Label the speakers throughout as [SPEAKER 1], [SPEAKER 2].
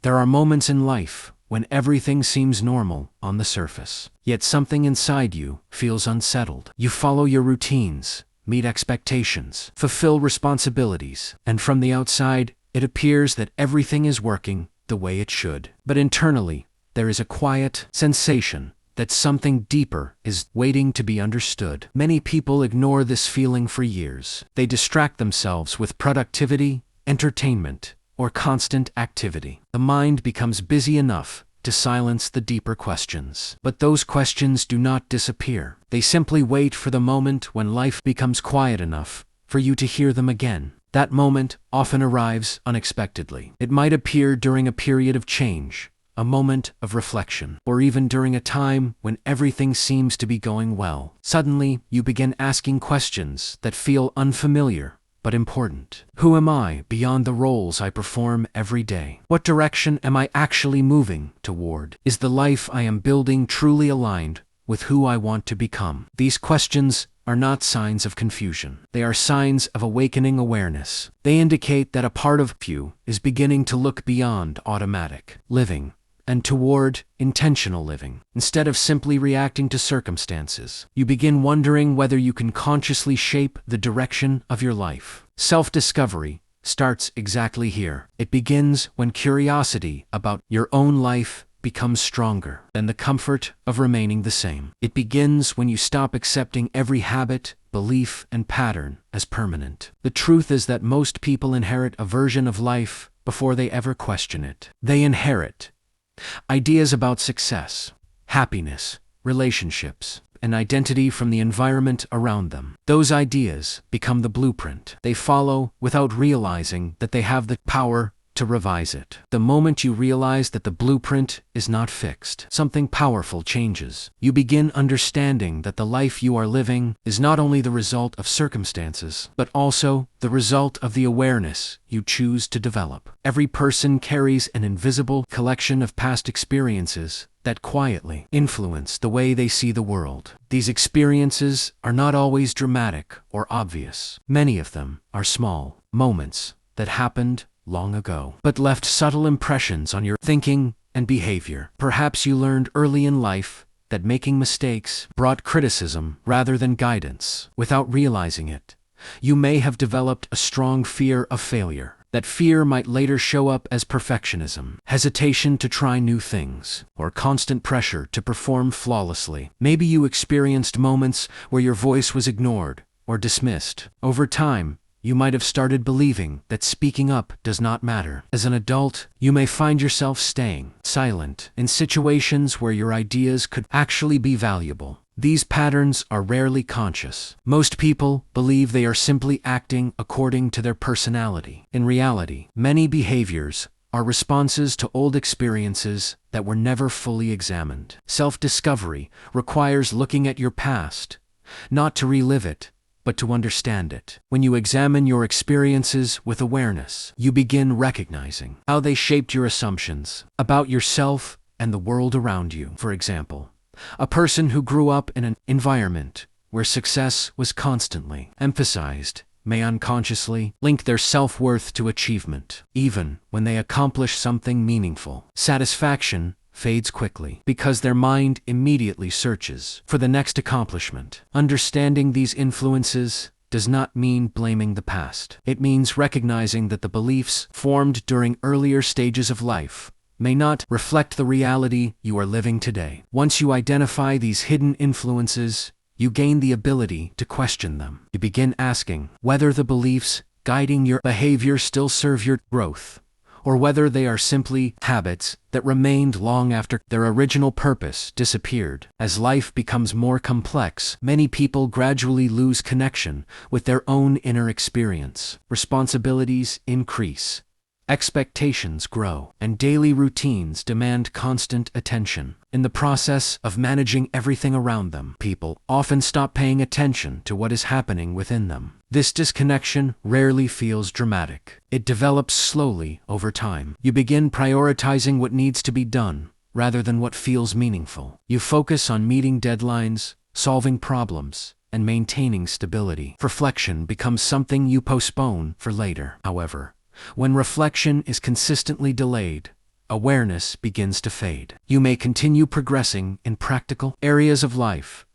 [SPEAKER 1] There are moments in life when everything seems normal on the surface, yet something inside you feels unsettled. You follow your routines, meet expectations, fulfill responsibilities, and from the outside, it appears that everything is working the way it should. But internally, there is a quiet sensation that something deeper is waiting to be understood. Many people ignore this feeling for years. They distract themselves with productivity, entertainment, or constant activity. The mind becomes busy enough to silence the deeper questions. But those questions do not disappear. They simply wait for the moment when life becomes quiet enough for you to hear them again. That moment often arrives unexpectedly. It might appear during a period of change, a moment of reflection, or even during a time when everything seems to be going well. Suddenly, you begin asking questions that feel unfamiliar but important. Who am I beyond the roles I perform every day? What direction am I actually moving toward? Is the life I am building truly aligned with who I want to become? These questions are not signs of confusion. They are signs of awakening awareness. They indicate that a part of you is beginning to look beyond automatic living and toward intentional living. Instead of simply reacting to circumstances, you begin wondering whether you can consciously shape the direction of your life. Self-discovery starts exactly here. It begins when curiosity about your own life becomes stronger than the comfort of remaining the same. It begins when you stop accepting every habit, belief, and pattern as permanent. The truth is that most people inherit a version of life before they ever question it. They inherit ideas about success, happiness, relationships, and identity from the environment around them. Those ideas become the blueprint they follow without realizing that they have the power to revise it. The moment you realize that the blueprint is not fixed, something powerful changes. You begin understanding that the life you are living is not only the result of circumstances, but also the result of the awareness you choose to develop. Every person carries an invisible collection of past experiences that quietly influence the way they see the world. These experiences are not always dramatic or obvious. Many of them are small moments that happened long ago, but left subtle impressions on your thinking and behavior. Perhaps you learned early in life that making mistakes brought criticism rather than guidance. Without realizing it, you may have developed a strong fear of failure. That fear might later show up as perfectionism, hesitation to try new things, or constant pressure to perform flawlessly. Maybe you experienced moments where your voice was ignored or dismissed. Over time, you might have started believing that speaking up does not matter. As an adult, you may find yourself staying silent in situations where your ideas could actually be valuable. These patterns are rarely conscious. Most people believe they are simply acting according to their personality. In reality, many behaviors are responses to old experiences that were never fully examined. Self-discovery requires looking at your past, not to relive it, but to understand it. When you examine your experiences with awareness, you begin recognizing how they shaped your assumptions about yourself and the world around you. For example, a person who grew up in an environment where success was constantly emphasized may unconsciously link their self-worth to achievement. Even when they accomplish something meaningful, satisfaction fades quickly because their mind immediately searches for the next accomplishment. Understanding these influences does not mean blaming the past. It means recognizing that the beliefs formed during earlier stages of life may not reflect the reality you are living today. Once you identify these hidden influences, you gain the ability to question them. You begin asking whether the beliefs guiding your behavior still serve your growth, or whether they are simply habits that remained long after their original purpose disappeared. As life becomes more complex, many people gradually lose connection with their own inner experience. Responsibilities increase, expectations grow, and daily routines demand constant attention. In the process of managing everything around them, people often stop paying attention to what is happening within them. This disconnection rarely feels dramatic. It develops slowly over time. You begin prioritizing what needs to be done rather than what feels meaningful. You focus on meeting deadlines, solving problems, and maintaining stability. Reflection becomes something you postpone for later. However, when reflection is consistently delayed, awareness begins to fade. You may continue progressing in practical areas of life,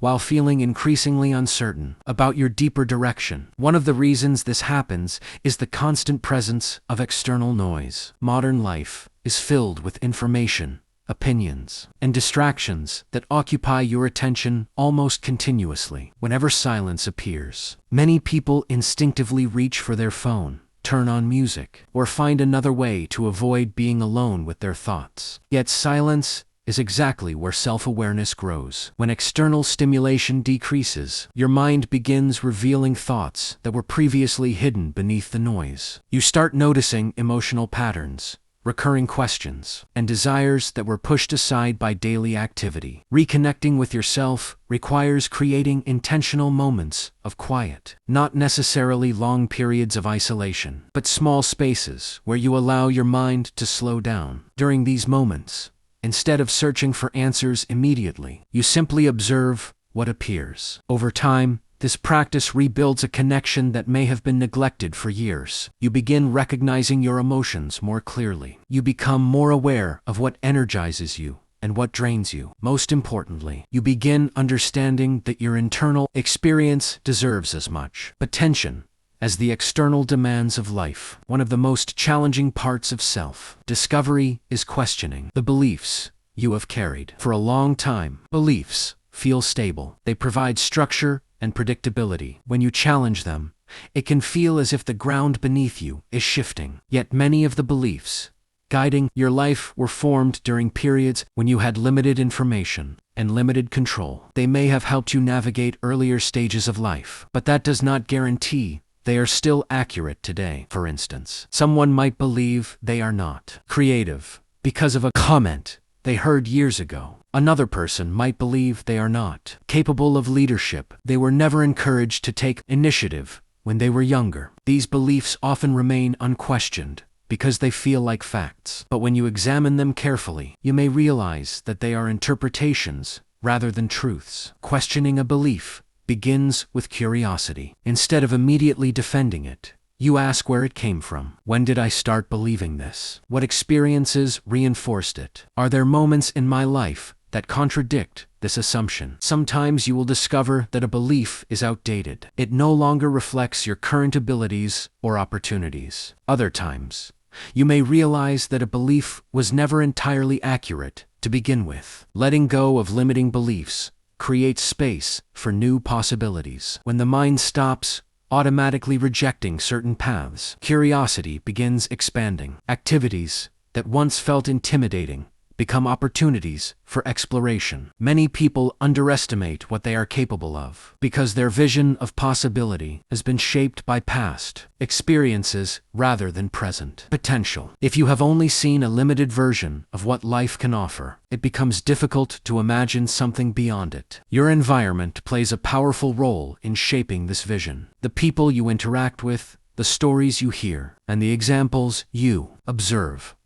[SPEAKER 1] while feeling increasingly uncertain about your deeper direction. One of the reasons this happens is the constant presence of external noise. Modern life is filled with information, opinions, and distractions that occupy your attention almost continuously. Whenever silence appears, many people instinctively reach for their phone, turn on music, or find another way to avoid being alone with their thoughts. Yet silence is exactly where self-awareness grows. When external stimulation decreases, your mind begins revealing thoughts that were previously hidden beneath the noise. You start noticing emotional patterns, recurring questions, and desires that were pushed aside by daily activity. Reconnecting with yourself requires creating intentional moments of quiet, not necessarily long periods of isolation, but small spaces where you allow your mind to slow down. During these moments, instead of searching for answers immediately, you simply observe what appears. Over time, this practice rebuilds a connection that may have been neglected for years. You begin recognizing your emotions more clearly. You become more aware of what energizes you and what drains you. Most importantly, you begin understanding that your internal experience deserves as much attention as the external demands of life. One of the most challenging parts of self-discovery is questioning the beliefs you have carried for a long time. Beliefs feel stable. They provide structure and predictability. When you challenge them, it can feel as if the ground beneath you is shifting. Yet many of the beliefs guiding your life were formed during periods when you had limited information and limited control. They may have helped you navigate earlier stages of life, but that does not guarantee they are still accurate today. For instance, someone might believe they are not creative because of a comment they heard years ago. Another person might believe they are not capable of leadership. They were never encouraged to take initiative when they were younger. These beliefs often remain unquestioned because they feel like facts. But when you examine them carefully, you may realize that they are interpretations rather than truths. Questioning a belief begins with curiosity. Instead of immediately defending it, you ask where it came from. When did I start believing this? What experiences reinforced it? Are there moments in my life that contradict this assumption? Sometimes you will discover that a belief is outdated. It no longer reflects your current abilities or opportunities. Other times, you may realize that a belief was never entirely accurate to begin with. Letting go of limiting beliefs creates space for new possibilities. When the mind stops automatically rejecting certain paths, curiosity begins expanding. Activities that once felt intimidating become opportunities for exploration. Many people underestimate what they are capable of because their vision of possibility has been shaped by past experiences rather than present potential. If you have only seen a limited version of what life can offer, it becomes difficult to imagine something beyond it. Your environment plays a powerful role in shaping this vision. The people you interact with, the stories you hear, and the examples you observe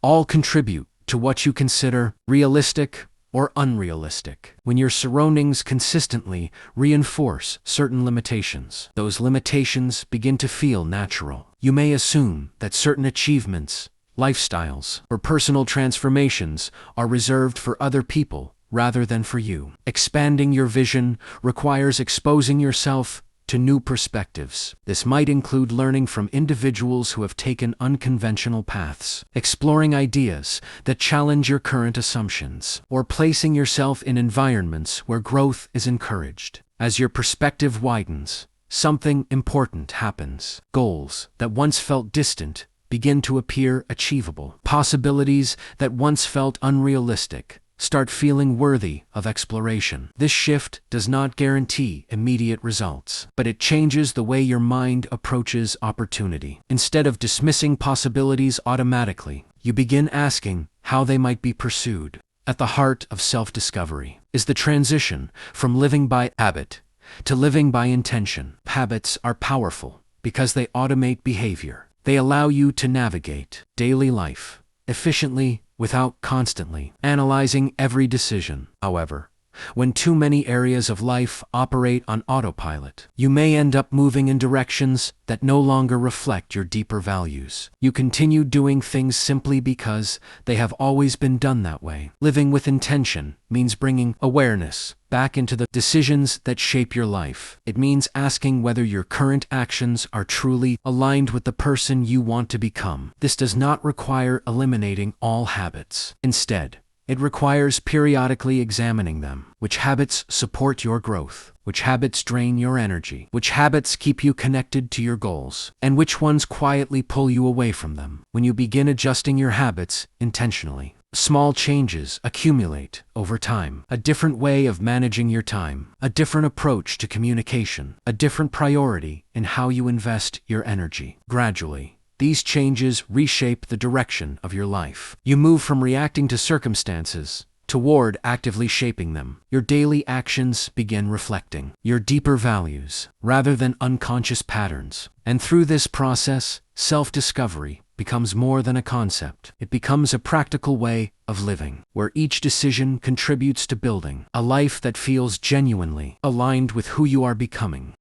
[SPEAKER 1] all contribute to what you consider realistic or unrealistic. When your surroundings consistently reinforce certain limitations, those limitations begin to feel natural. You may assume that certain achievements, lifestyles, or personal transformations are reserved for other people rather than for you. Expanding your vision requires exposing yourself to new perspectives. This might include learning from individuals who have taken unconventional paths, exploring ideas that challenge your current assumptions, or placing yourself in environments where growth is encouraged. As your perspective widens, something important happens. Goals that once felt distant begin to appear achievable. Possibilities that once felt unrealistic start feeling worthy of exploration. This shift does not guarantee immediate results, but it changes the way your mind approaches opportunity. Instead of dismissing possibilities automatically, you begin asking how they might be pursued. At the heart of self-discovery is the transition from living by habit to living by intention. Habits are powerful because they automate behavior. They allow you to navigate daily life efficiently without constantly analyzing every decision. However, When too many areas of life operate on autopilot, you may end up moving in directions that no longer reflect your deeper values. You continue doing things simply because they have always been done that way. Living with intention means bringing awareness back into the decisions that shape your life. It means asking whether your current actions are truly aligned with the person you want to become. This does not require eliminating all habits. Instead, it requires periodically examining them. Which habits support your growth? Which habits drain your energy? Which habits keep you connected to your goals? And which ones quietly pull you away from them? When you begin adjusting your habits intentionally, small changes accumulate over time. A different way of managing your time, a different approach to communication, a different priority in how you invest your energy. Gradually, these changes reshape the direction of your life. You move from reacting to circumstances toward actively shaping them. Your daily actions begin reflecting your deeper values rather than unconscious patterns. And through this process, self-discovery becomes more than a concept. It becomes a practical way of living, where each decision contributes to building a life that feels genuinely aligned with who you are becoming.